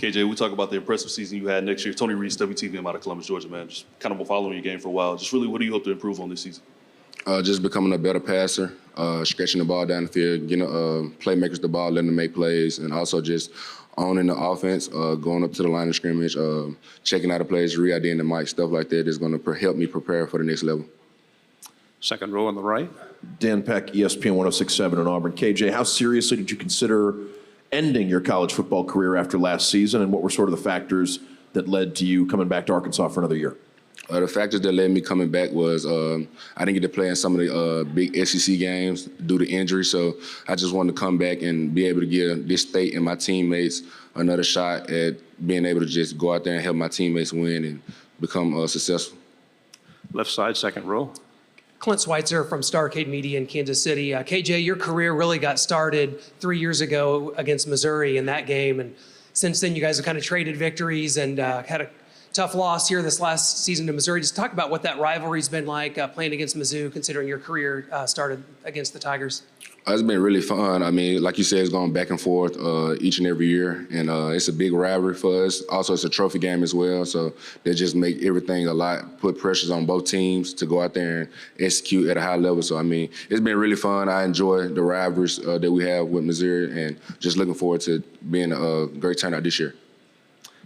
KJ, we talk about the impressive season you had next year. Tony Reed's WTVM out of Columbus, Georgia, man. Just kind of been following your game for a while. Just really, what do you hope to improve on this season? Just becoming a better passer, stretching the ball down the field, getting playmakers the ball, letting them make plays, and also just owning the offense, going up to the line of scrimmage, checking out the plays, re-IDing the mic, stuff like that is going to help me prepare for the next level. Second row on the right. Dan Peck, ESPN 106.7 in Auburn. KJ, how seriously did you consider ending your college football career after last season, and what were sort of the factors that led to you coming back to Arkansas for another year? The factors that led me coming back was I didn't get to play in some of the big SEC games due to injury, so I just wanted to come back and be able to give this state and my teammates another shot at being able to just go out there and help my teammates win and become successful. Left side, second row. Clint Schweitzer from Starcade Media in Kansas City. KJ, your career really got started 3 years ago against Missouri in that game, and since then you guys have kind of traded victories and had a tough loss here this last season to Missouri. Just talk about what that rivalry's been like playing against Mizzou, considering your career started against the Tigers. It's been really fun. I mean, like you said, it's going back and forth each and every year, and it's a big rivalry for us. Also, it's a trophy game as well, so they just make everything put pressures on both teams to go out there and execute at a high level. So, I mean, it's been really fun. I enjoy the rivalries that we have with Missouri, and just looking forward to being a great turnout this year.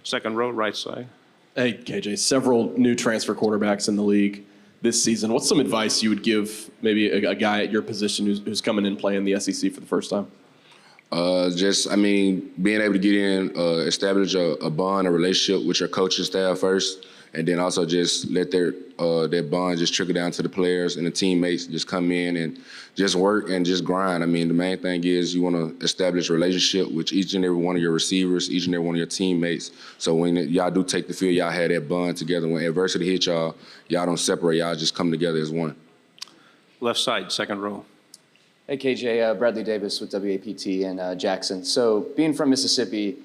Second row, right side. Hey, KJ, several new transfer quarterbacks in the league this season. What's some advice you would give maybe a guy at your position who's coming in playing the SEC for the first time? Being able to get in, establish a bond, a relationship with your coaching staff first, and then also just let that bond just trickle down to the players and the teammates. Just come in and just work and just grind. I mean, the main thing is you want to establish a relationship with each and every one of your receivers, each and every one of your teammates. So when y'all do take the field, y'all have that bond together. When adversity hits y'all, y'all don't separate. Y'all just come together as one. Left side, second row. Hey, KJ, Bradley Davis with WAPT and Jackson. So being from Mississippi,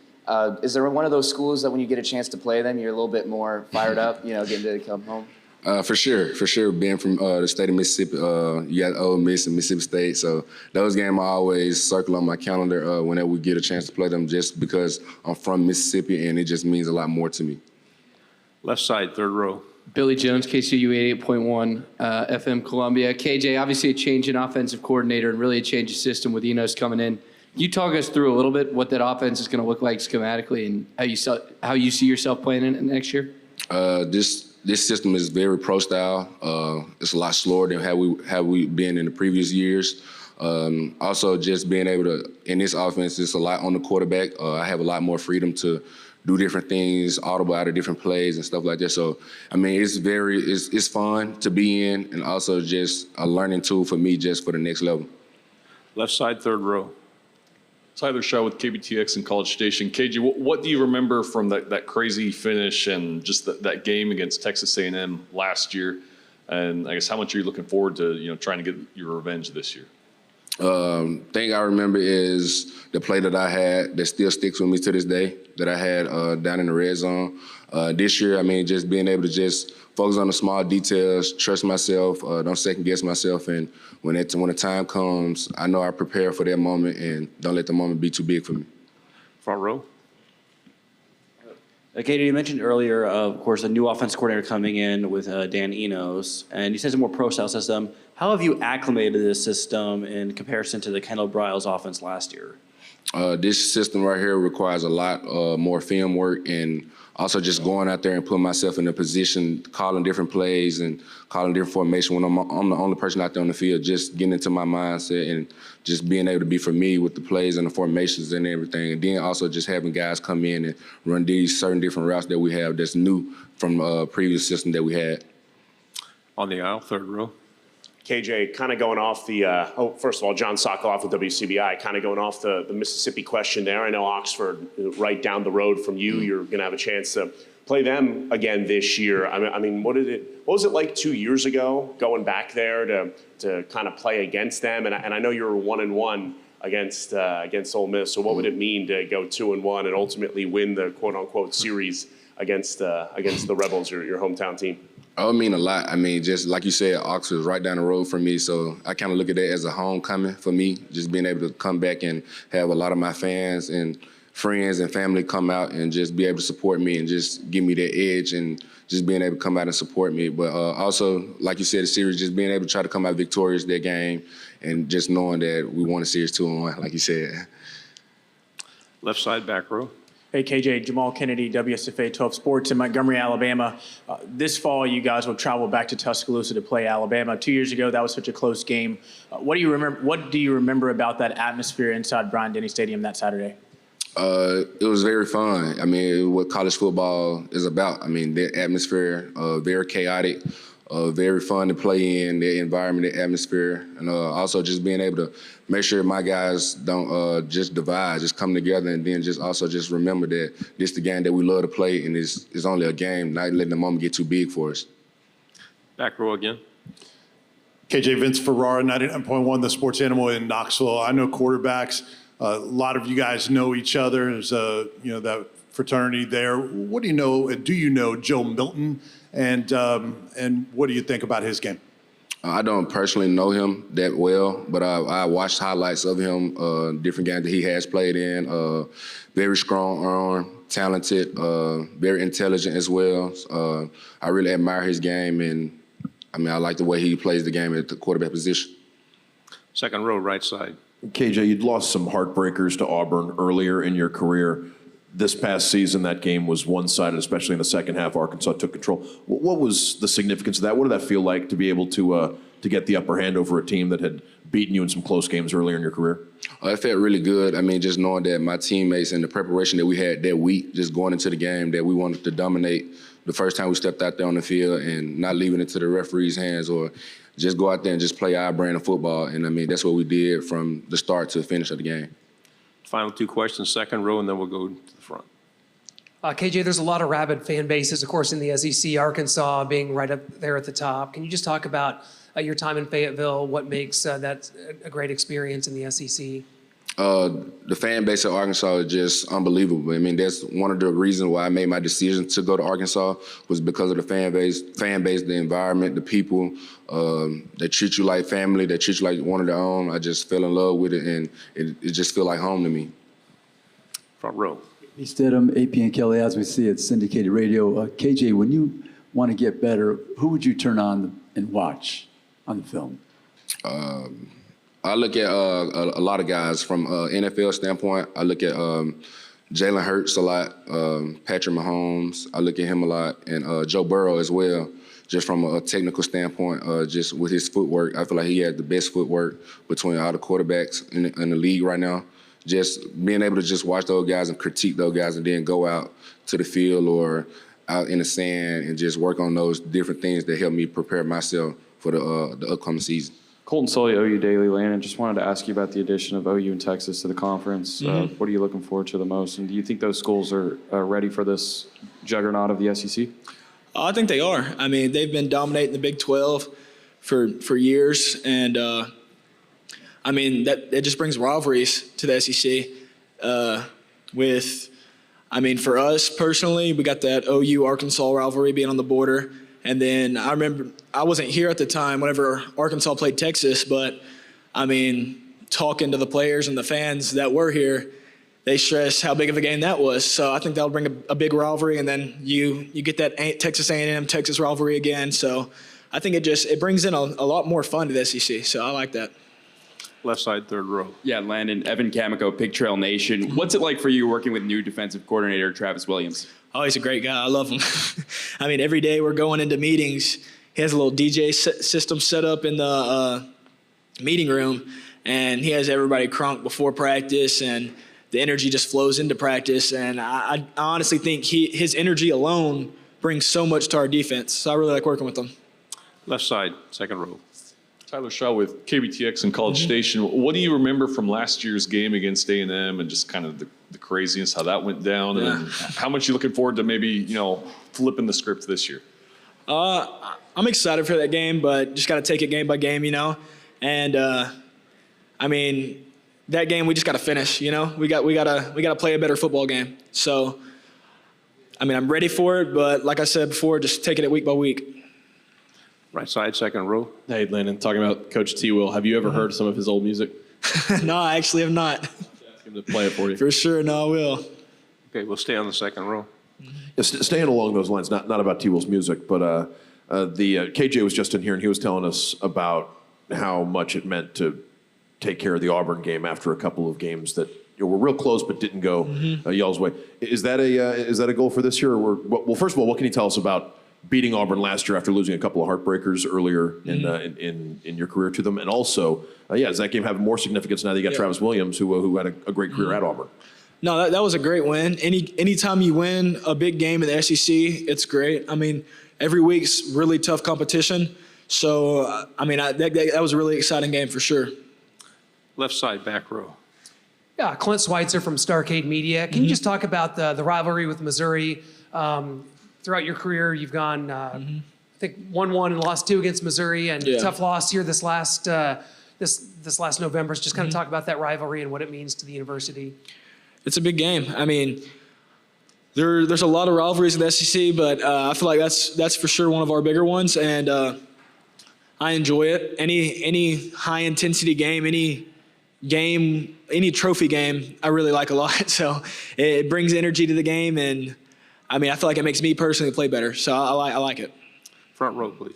is there one of those schools that when you get a chance to play them, you're a little bit more fired up, getting to come home? For sure. Being from the state of Mississippi, you got Ole Miss and Mississippi State. So those games I always circle on my calendar whenever we get a chance to play them, just because I'm from Mississippi and it just means a lot more to me. Left side, third row. Billy Jones, KCU 88.1 FM Columbia. KJ, obviously a change in offensive coordinator and really a change of system with Enos coming in. Can you talk us through a little bit what that offense is going to look like schematically and how you see yourself playing in it next year? This system is very pro style. It's a lot slower than have we been in the previous years. Also, just being able to in this offense, it's a lot on the quarterback. I have a lot more freedom to do different things, audible out of different plays and stuff like that. So, I mean, it's fun to be in, and also just a learning tool for me just for the next level. Left side, third row. Tyler Shaw with KBTX and College Station. KJ, what do you remember from that crazy finish and just that game against Texas A&M last year? And I guess how much are you looking forward to trying to get your revenge this year? Thing I remember is the play that I had that still sticks with me to this day that I had down in the red zone. This year, I mean, just being able to just focus on the small details, trust myself, don't second guess myself, and when the time comes, I know I prepare for that moment and don't let the moment be too big for me. Front row. Katie, you mentioned earlier, of course, a new offense coordinator coming in with Dan Enos, and you said it's a more pro-style system. How have you acclimated this system in comparison to the Kendall Briles offense last year? This system right here requires a lot more film work and also just going out there and putting myself in a position, calling different plays and calling different formation when I'm the only person out there on the field, just getting into my mindset and just being able to be familiar with the plays and the formations and everything. And then also just having guys come in and run these certain different routes that we have that's new from a previous system that we had. On the aisle, third row. KJ, kind of going off first of all, John Sokoloff with WCBI, kind of going off the Mississippi question there. I know Oxford, right down the road from you, you're going to have a chance to play them again this year. I mean, what was it like 2 years ago going back there to kind of play against them? And I know you were 1-1 against Ole Miss. So what would it mean to go 2-1 and ultimately win the quote unquote series against the Rebels, your hometown team? It would mean a lot. I mean, just like you said, Oxford is right down the road from me, so I kind of look at that as a homecoming for me, just being able to come back and have a lot of my fans and friends and family come out and just be able to support me and just give me that edge and just being able to come out and support me. But also, like you said, the series, just being able to try to come out victorious that game and just knowing that we won a series 2-1, like you said. Left side, back row. Hey, KJ, Jamal Kennedy, WSFA 12 Sports in Montgomery, Alabama. This fall, you guys will travel back to Tuscaloosa to play Alabama. 2 years ago, that was such a close game. What do you remember about that atmosphere inside Bryant-Denny Stadium that Saturday? It was very fun. I mean, what college football is about. I mean, the atmosphere, very chaotic, very fun to play in, the environment, the atmosphere, and also just being able to make sure my guys don't just divide, just come together, and then just also just remember that this is the game that we love to play, and it's only a game, not letting the moment get too big for us. Back row again. KJ, Vince Ferrara, 99.1, the sports animal in Knoxville. I know quarterbacks. A lot of you guys know each other. There's that fraternity there. What do you know? And do you know Joe Milton? And what do you think about his game? I don't personally know him that well, but I watched highlights of him, different games that he has played in. Very strong arm, talented, very intelligent as well. I really admire his game, and I mean, I like the way he plays the game at the quarterback position. Second row, right side. KJ, you'd lost some heartbreakers to Auburn earlier in your career. This past season, that game was one-sided, especially in the second half. Arkansas took control. What was the significance of that? What did that feel like to be able to get the upper hand over a team that had beaten you in some close games earlier in your career? It felt really good. I mean, just knowing that my teammates and the preparation that we had that week, just going into the game, that we wanted to dominate the first time we stepped out there on the field and not leaving it to the referee's hands or just go out there and just play our brand of football. And, I mean, that's what we did from the start to the finish of the game. Final two questions, second row, and then we'll go to the front. KJ, there's a lot of rabid fan bases, of course, in the SEC, Arkansas being right up there at the top. Can you just talk about your time in Fayetteville, what makes that a great experience in the SEC? The fan base of Arkansas is just unbelievable. I mean, that's one of the reasons why I made my decision to go to Arkansas was because of the fan base, the environment, the people. They treat you like family. They treat you like one of their own. I just fell in love with it, and it just feel like home to me. Front row. Lee Stidham, AP and Kelly, as we see it, syndicated radio. KJ, when you want to get better, who would you turn on and watch on the film? I look at a lot of guys from NFL standpoint. I look at Jalen Hurts a lot, Patrick Mahomes. I look at him a lot, and Joe Burrow as well, just from a technical standpoint, just with his footwork. I feel like he had the best footwork between all the quarterbacks in the league right now. Just being able to just watch those guys and critique those guys and then go out to the field or out in the sand and just work on those different things that help me prepare myself for the upcoming season. Colton Sully, OU Daily, Landon. Just wanted to ask you about the addition of OU and Texas to the conference. What are you looking forward to the most? And do you think those schools are ready for this juggernaut of the SEC? I think they are. I mean, they've been dominating the Big 12 for years. And, I mean, that just brings rivalries to the SEC. For us personally, we got that OU-Arkansas rivalry being on the border. And then I remember I wasn't here at the time whenever Arkansas played Texas, but I mean, talking to the players and the fans that were here, they stressed how big of a game that was. So I think that'll bring a big rivalry, and then you get that Texas A&M Texas rivalry again. So I think it brings in a lot more fun to the SEC. So I like that. Left side, third row. Yeah, Landon, Evan Camico, Pig Trail Nation. What's it like for you working with new defensive coordinator Travis Williams? Oh, he's a great guy. I love him. I mean, every day we're going into meetings. He has a little DJ system set up in the meeting room, and he has everybody crunk before practice, and the energy just flows into practice. And I honestly think his energy alone brings so much to our defense. So I really like working with him. Left side, second row. Tyler Shaw with KBTX and College Station. What do you remember from last year's game against A&M and just kind of the craziness, how that went down, and how much you looking forward to maybe, flipping the script this year? I'm excited for that game, but just got to take it game by game, And I mean, that game we just got to finish. We got to play a better football game. So, I mean, I'm ready for it, but like I said before, just taking it week by week. Right side, second row. Hey, Landon, talking about Coach T. Will, have you ever heard some of his old music? No, I actually have not. him to play it for you. For sure, no, I will. Okay, we'll stay on the second row. Staying along those lines, not about T-Will's music, but KJ was just in here and he was telling us about how much it meant to take care of the Auburn game after a couple of games that were real close but didn't go y'all's way. Is that a goal for this year? Or well, first of all, what can you tell us about beating Auburn last year after losing a couple of heartbreakers earlier in your career to them? And also, does that game have more significance now that you got Travis Williams, who had a great career at Auburn? No, that was a great win. Anytime you win a big game in the SEC, it's great. I mean, every week's really tough competition. So, that was a really exciting game for sure. Left side, back row. Yeah, Clint Schweitzer from Starcade Media. Can you just talk about the rivalry with Missouri? Throughout your career, you've gone, I think, 1-1 and lost 2 against Missouri, and tough loss here this last November. Just kind of talk about that rivalry and what it means to the university. It's a big game. I mean, there's a lot of rivalries in the SEC, but I feel like that's for sure one of our bigger ones, and I enjoy it. Any high intensity game, any trophy game, I really like a lot. So it brings energy to the game, and I feel like it makes me personally play better. So I like it. Front row, please.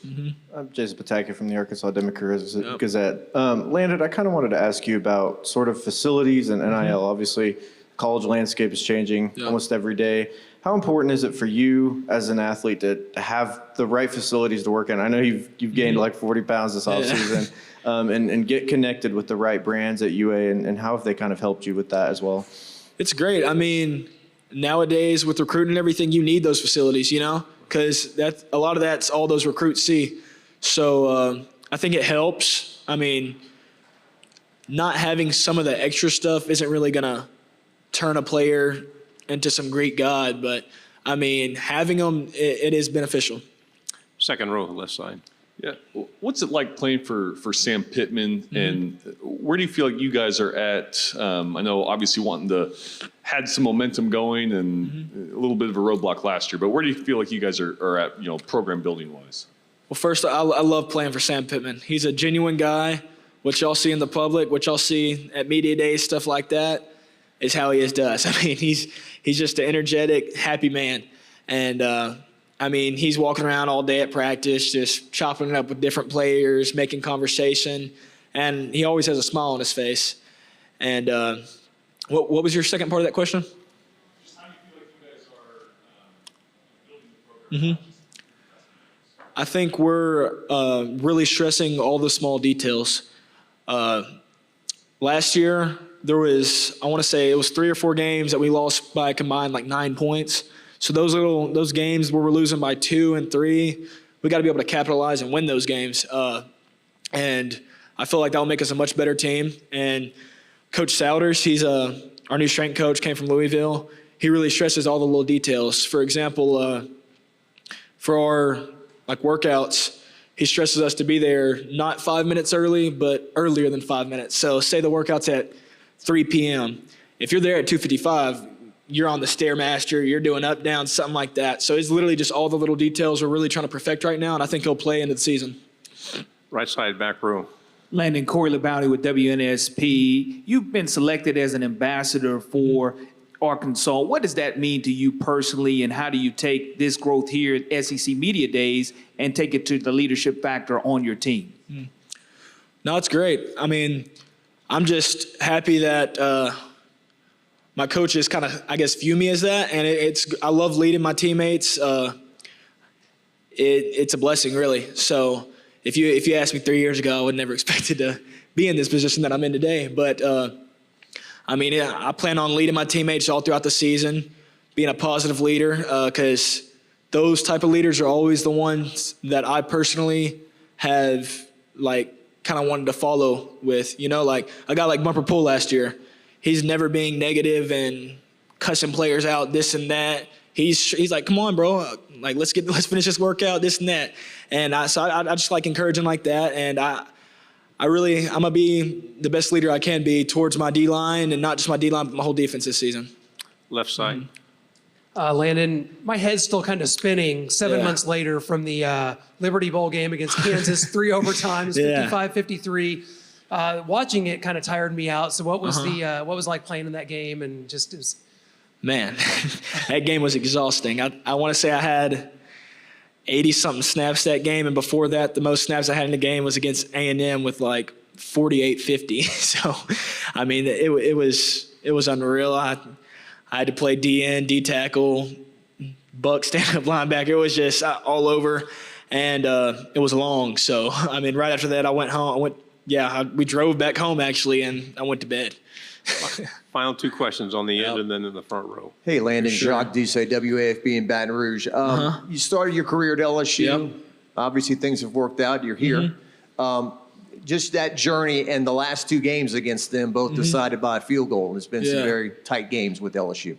I'm Jason Pataki from the Arkansas Democrat-Gazette. Landon, I kind of wanted to ask you about sort of facilities and NIL. Obviously, college landscape is changing almost every day. How important is it for you as an athlete to have the right facilities to work in? I know you've gained like 40 pounds this offseason, and get connected with the right brands at UA, and how have they kind of helped you with that as well? It's great. I mean, nowadays with recruiting and everything, you need those facilities, because a lot of that's all those recruits see. So I think it helps. I mean, not having some of the extra stuff isn't really going to turn a player into some Greek god, but I mean, having them, it is beneficial. Second row, left side. Yeah. What's it like playing for Sam Pittman, and where do you feel like you guys are at? I know obviously had some momentum going and a little bit of a roadblock last year, but where do you feel like you guys are at, program building wise? Well, first, I love playing for Sam Pittman. He's a genuine guy. What y'all see in the public, what y'all see at media days, stuff like that, is how he is to us. I mean, he's just an energetic, happy man. And, he's walking around all day at practice, just chopping it up with different players, making conversation. And he always has a smile on his face. And what was your second part of that question? Just how do you feel like you guys are building the program? I think we're really stressing all the small details. Last year, there was, I want to say it was 3 or 4 games that we lost by a combined like 9 points. So those games where we're losing by 2 and 3, we got to be able to capitalize and win those games. And I feel like that will make us a much better team. And Coach Souders, he's our new strength coach, came from Louisville. He really stresses all the little details. For example, for our workouts, he stresses us to be there not 5 minutes early, but earlier than 5 minutes. So say the workout's at 3 p.m. If you're there at 2:55, you're on the Stairmaster, you're doing up, down, something like that. So it's literally just all the little details we're really trying to perfect right now, and I think he'll play into the season. Right side, back row. Landon, Corey LeBounty with WNSP. You've been selected as an ambassador for Arkansas. What does that mean to you personally, and how do you take this growth here at SEC Media Days and take it to the leadership factor on your team? No, it's great. I mean, I'm just happy that my coaches kind of, I guess, view me as that, and I love leading my teammates. It's a blessing, really. So if you asked me 3 years ago, I would never expected to be in this position that I'm in today. But I plan on leading my teammates all throughout the season, being a positive leader, because those type of leaders are always the ones that I personally have kind of wanted to follow with. Like a guy like Bumper Pool last year. He's never being negative and cussing players out, this and that. He's like, come on, bro. Like, let's finish this workout, this and that. And I just like encouraging like that. And I'm gonna be the best leader I can be towards my D-line, and not just my D-line, but my whole defense this season. Left side. Landon, my head's still kind of spinning 7 months later from the Liberty Bowl game against Kansas, 3 overtimes, 55-53. Watching it kind of tired me out. So what was what was it like playing in that game? And just it was. Man, that game was exhausting. I want to say I had 80-something snaps that game, and before that, the most snaps I had in the game was against A&M with like 48-50. So, I mean, it was unreal. I had to play DN, D tackle, buck, stand-up linebacker. It was just all over, and it was long. So, I mean, right after that, I went home. We drove back home actually, and I went to bed. Final two questions on the end and then in the front row. Hey, Landon, Jacques Doucet, WAFB in Baton Rouge. You started your career at LSU. Yep. Obviously, things have worked out. You're here. Just that journey and the last two games against them, both decided by a field goal. It's been some very tight games with LSU.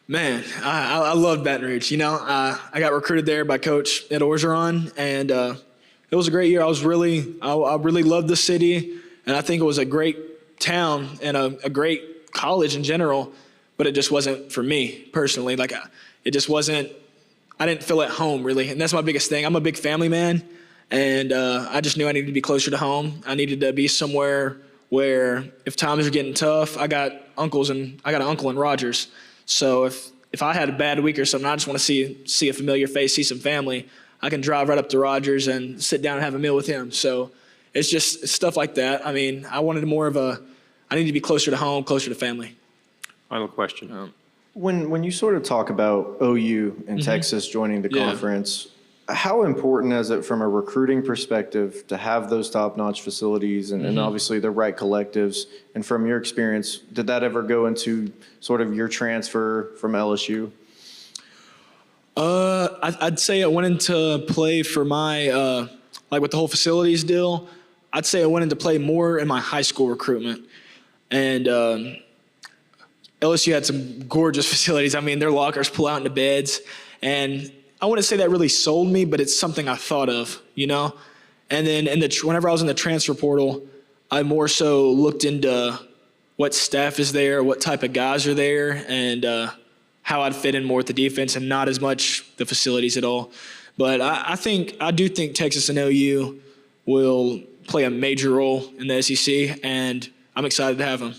Man, I love Baton Rouge. You know, I got recruited there by Coach Ed Orgeron, and it was a great year. I really loved the city, and I think it was a great town and a great college in general, but it just wasn't for me personally. Like, it just wasn't, I didn't feel at home really, and that's my biggest thing. I'm a big family man, and I just knew I needed to be closer to home. I needed to be somewhere where if times are getting tough, I got an uncle in Rogers. So if I had a bad week or something, I just want to see a familiar face, see some family, I can drive right up to Rogers and sit down and have a meal with him. So it's just stuff like that. I mean, I wanted I need to be closer to home, closer to family. Final question. When you sort of talk about OU and Texas joining the conference, how important is it from a recruiting perspective to have those top-notch facilities and obviously the right collectives? And from your experience, did that ever go into sort of your transfer from LSU? I'd say it went into play for my, like with the whole facilities deal, I'd say I went into play more in my high school recruitment. And LSU had some gorgeous facilities. I mean, their lockers pull out into beds. And I wouldn't say that really sold me, but it's something I thought of, you know? And then whenever I was in the transfer portal, I more so looked into what staff is there, what type of guys are there, and how I'd fit in more with the defense and not as much the facilities at all. But I do think Texas and OU will play a major role in the SEC, and I'm excited to have them.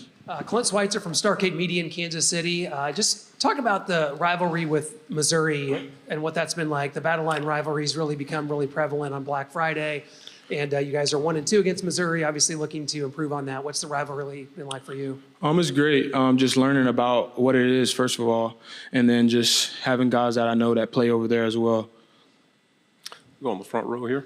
Clint Schweitzer from Starcade Media in Kansas City. Just talk about the rivalry with Missouri and what that's been like. The Battle Line rivalry's really become really prevalent on Black Friday, and you guys are 1-2 against Missouri, obviously looking to improve on that. What's the rivalry been like for you? It's great. Just learning about what it is, first of all, and then just having guys that I know that play over there as well. Go on the front row here.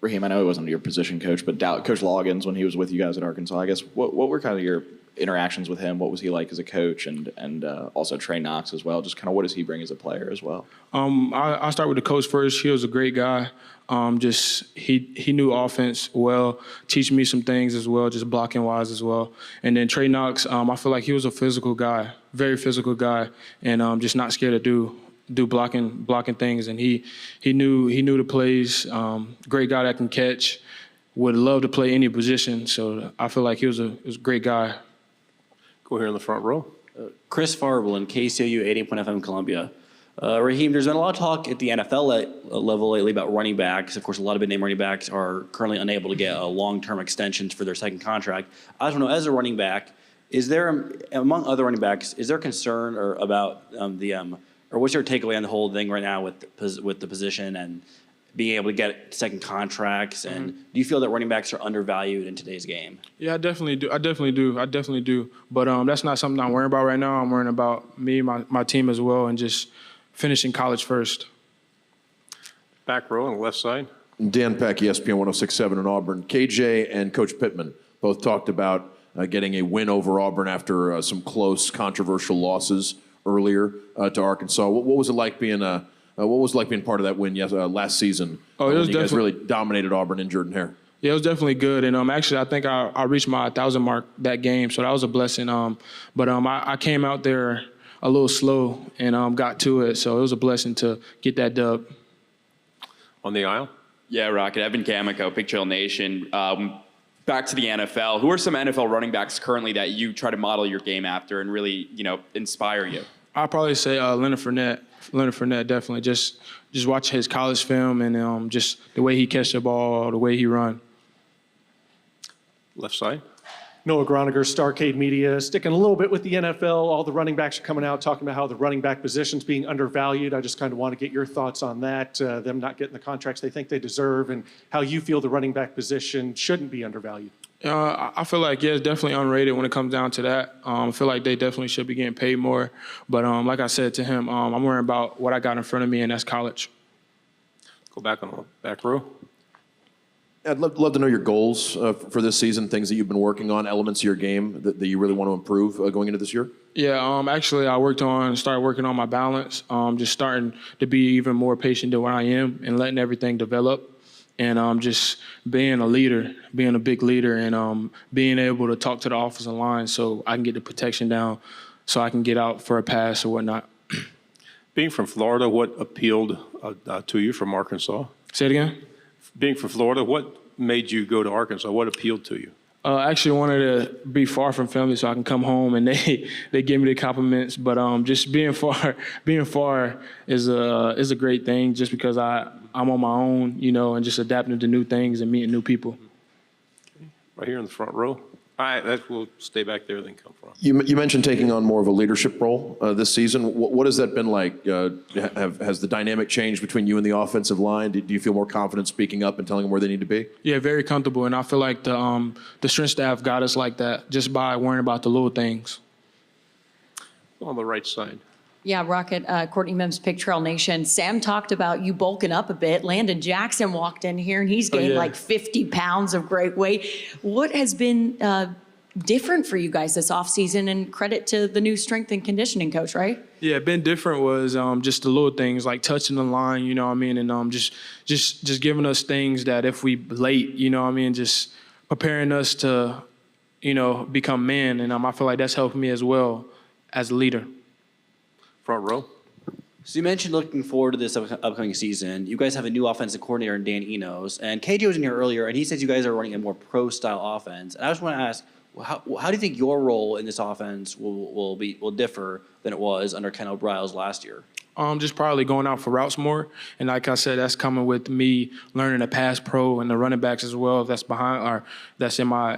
Raheim, I know it wasn't your position coach, but Coach Loggins, when he was with you guys at Arkansas, I guess, what were kind of your interactions with him? What was he like as a coach, and also Trey Knox as well? Just kind of what does he bring as a player as well? I'll start with the coach first. He was a great guy. He knew offense well, teaching me some things as well, just blocking wise as well. And then Trey Knox, I feel like he was a physical guy, very physical guy, and just not scared to do blocking things, and he knew the plays. Great guy that can catch. Would love to play any position. So I feel like he was a great guy. Go here in the front row. Chris Farble, KCOU 80.1 FM Columbia. Raheim, there's been a lot of talk at the NFL level lately about running backs. Of course, a lot of big-name running backs are currently unable to get long-term extensions for their second contract. I don't know, as a running back, is there, among other running backs, is there concern about or what's your takeaway on the whole thing right now with the position and being able to get second contracts? And do you feel that running backs are undervalued in today's game? Yeah, I definitely do. But that's not something I'm worrying about right now. I'm worrying about me, my team as well, and just finishing college first. Back row on the left side. Dan Peck, ESPN 106.7 in Auburn. KJ and Coach Pittman both talked about getting a win over Auburn after some close, controversial losses earlier to Arkansas. What was it like being part of that win last season? Oh, it was you guys really dominated Auburn in Jordan-Hare. Yeah, it was definitely good, and actually I think I reached my 1,000 mark that game, so that was a blessing. But I came out there a little slow and got to it, so it was a blessing to get that dub. On the aisle. Yeah, Rocket. Evan Camico, Big Trail Nation. Back to the NFL. Who are some NFL running backs currently that you try to model your game after and really, inspire you? I'll probably say Leonard Fournette. Leonard Fournette, definitely. Just watch his college film and just the way he catch the ball, the way he run. Left side. Noah Groniger, Starcade Media, sticking a little bit with the NFL. All the running backs are coming out talking about how the running back position's being undervalued. I just kind of want to get your thoughts on that, them not getting the contracts they think they deserve, and how you feel the running back position shouldn't be undervalued. I feel like, yeah, it's definitely unrated when it comes down to that. I feel like they definitely should be getting paid more. But like I said to him, I'm worrying about what I got in front of me, and that's college. Go back on the back row. I'd love to know your goals for this season, things that you've been working on, elements of your game that you really want to improve going into this year. Yeah, actually, I started working on my balance, just starting to be even more patient than what I am and letting everything develop. And just being a leader, being a big leader, and being able to talk to the offensive line so I can get the protection down so I can get out for a pass or whatnot. Being from Florida, what appealed to you from Arkansas? Say it again? Being from Florida, what made you go to Arkansas? What appealed to you? I actually wanted to be far from family so I can come home and they give me the compliments. But just being far is a great thing just because I'm on my own, and just adapting to new things and meeting new people. Right here in the front row. All right, we'll stay back there, then come from. You mentioned taking on more of a leadership role this season. What has that been like? Has the dynamic changed between you and the offensive line? Do you feel more confident speaking up and telling them where they need to be? Yeah, very comfortable, and I feel like the strength staff got us like that just by worrying about the little things. On the right side. Yeah, Rocket, Courtney Mims, Pig Trail Nation. Sam talked about you bulking up a bit. Landon Jackson walked in here, and he's gained like 50 pounds of great weight. What has been different for you guys this offseason? And credit to the new strength and conditioning coach, right? Yeah, been different was just the little things like touching the line, you know what I mean, and just giving us things that if we late, you know what I mean, just preparing us to, become men. And I feel like that's helped me as well as a leader. Front row. So you mentioned looking forward to this upcoming season. You guys have a new offensive coordinator in Dan Enos, and KJ was in here earlier, and he says you guys are running a more pro-style offense. And I just want to ask, how do you think your role in this offense will differ than it was under Ken O'Brien's last year? Just probably going out for routes more, and like I said, that's coming with me learning to pass pro and the running backs as well. If that's behind or that's in my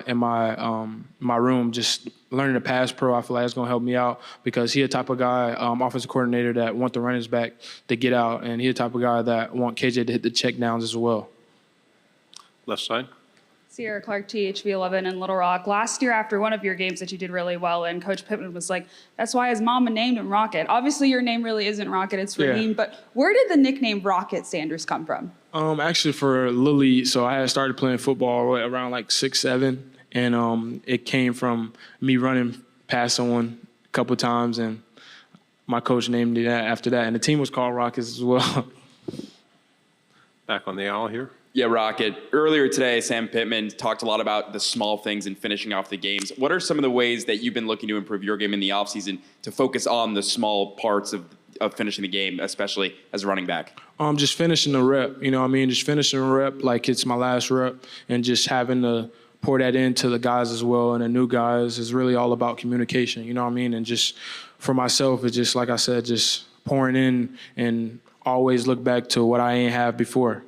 room, just learning to pass pro, I feel like that's gonna help me out because he a type of guy, offensive coordinator that want the runners back to get out, and he a type of guy that want KJ to hit the check downs as well. Left side. Sierra Clark, THV11 in Little Rock. Last year, after one of your games that you did really well in, Coach Pittman was like, that's why his mama named him Rocket. Obviously, your name really isn't Rocket, it's Raheim, but where did the nickname Rocket Sanders come from? Actually, for Lily, so I had started playing football around like 6, 7, and it came from me running past someone a couple times, and my coach named me that after that, and the team was called Rockets as well. Back on the aisle here. Yeah, Rocket. Earlier today, Sam Pittman talked a lot about the small things and finishing off the games. What are some of the ways that you've been looking to improve your game in the offseason to focus on the small parts of finishing the game, especially as a running back? Just finishing the rep, you know what I mean? Just finishing the rep like it's my last rep and just having to pour that into the guys as well and the new guys is really all about communication, you know what I mean? And just for myself, it's just, like I said, just pouring in and always look back to what I ain't have before.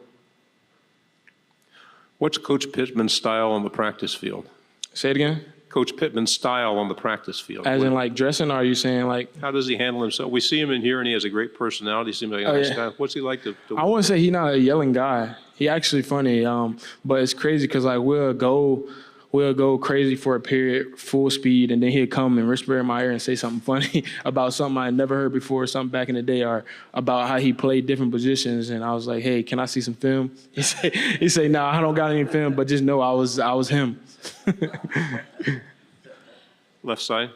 What's Coach Pittman's style on the practice field? Say it again? Coach Pittman's style on the practice field. As in like dressing, or are you saying like? How does he handle himself? We see him in here and he has a great personality. Seems like a nice guy. What's he like to I wouldn't say he's not a yelling guy. He actually funny, but it's crazy because like we'll go crazy for a period, full speed, and then he'll come and whisper in my ear and say something funny about something I never heard before, something back in the day, or about how he played different positions. And I was like, "Hey, can I see some film?" He say, "Nah, I don't got any film, but just know I was him." Left side.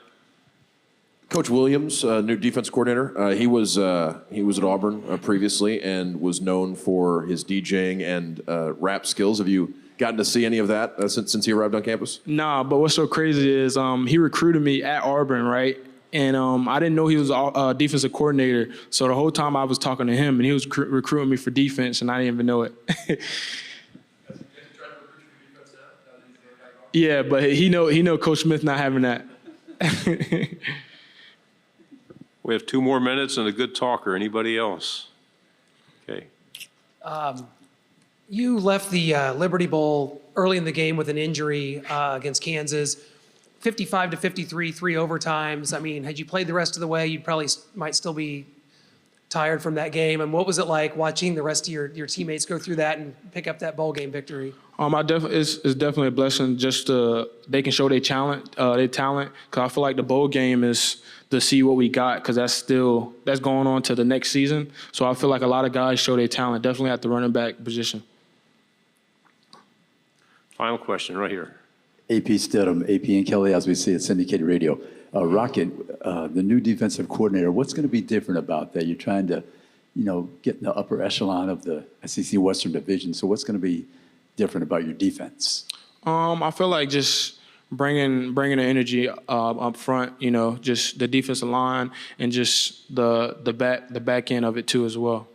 Coach Williams, new defense coordinator. He was at Auburn previously and was known for his DJing and rap skills. Have you gotten to see any of that since he arrived on campus? Nah, but what's so crazy is he recruited me at Auburn, right? And I didn't know he was a defensive coordinator. So the whole time I was talking to him, and he was recruiting me for defense, and I didn't even know it. Yeah, but he know Coach Smith not having that. We have 2 more minutes and a good talker. Anybody else? Okay. You left the Liberty Bowl early in the game with an injury against Kansas. 55-53, 3 overtimes. I mean, had you played the rest of the way, you probably might still be tired from that game. And what was it like watching the rest of your teammates go through that and pick up that bowl game victory? It's definitely a blessing just they can show their talent. Cause I feel like the bowl game is to see what we got, because that's going on to the next season. So I feel like a lot of guys show their talent, definitely at the running back position. Final question right here. AP Stidham, AP and Kelly, as we see at syndicated radio. Rocket, the new defensive coordinator, what's going to be different about that? You're trying to, get in the upper echelon of the SEC Western Division. So what's going to be different about your defense? I feel like just bringing the energy up front, just the defensive line and just the back end of it too as well.